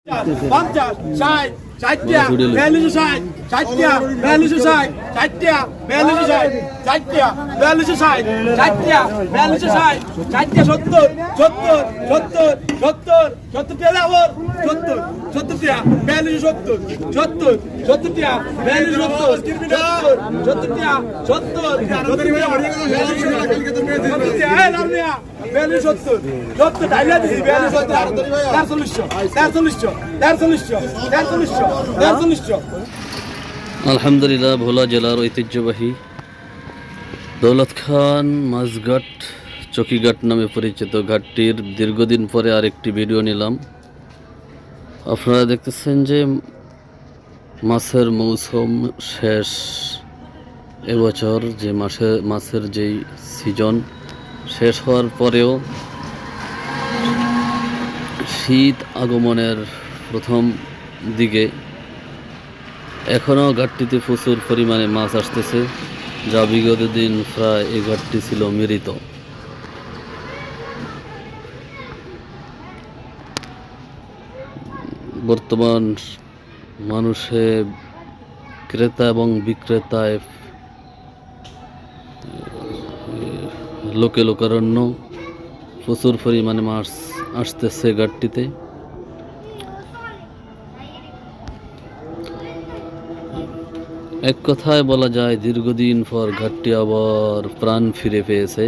50 60 60টা 42 60 60টা 42 60 60টা 42 60 60টা 42 60 60টা 42 60 60টা 70 70 70 70 70 টা আবার 70 70 টা 42 70 70 70 টা 42 70 70 টা 70 আলহামদুলিল্লাহ ভোলা জেলার ঐতিহ্যবাহী দৌলত খান মাছঘাট চকিঘাট নামে পরিচিত ঘাটটির দীর্ঘদিন পরে আরেকটি ভিডিও নিলাম। আপনারা দেখতেছেন যে মাছের মৌসুম শেষ। এবছর যে মাছের যেই সিজন শেষ হওয়ার পরেও শীত আগমনের প্রথম দিকে এখনও ঘাটটিতে প্রচুর পরিমাণে মাছ আসতেছে, যা বিগত দিন প্রায় এই ঘাটটি ছিল মৃত। বর্তমান মানুষে ক্রেতা এবং বিক্রেতায় লোকে লোকারণ্য, প্রচুর পরিমাণে মাছ আসতেছে ঘাটটিতে। এক কথায় বলা যায় দীর্ঘদিন পর ঘাটটি আবার প্রাণ ফিরে পেয়েছে।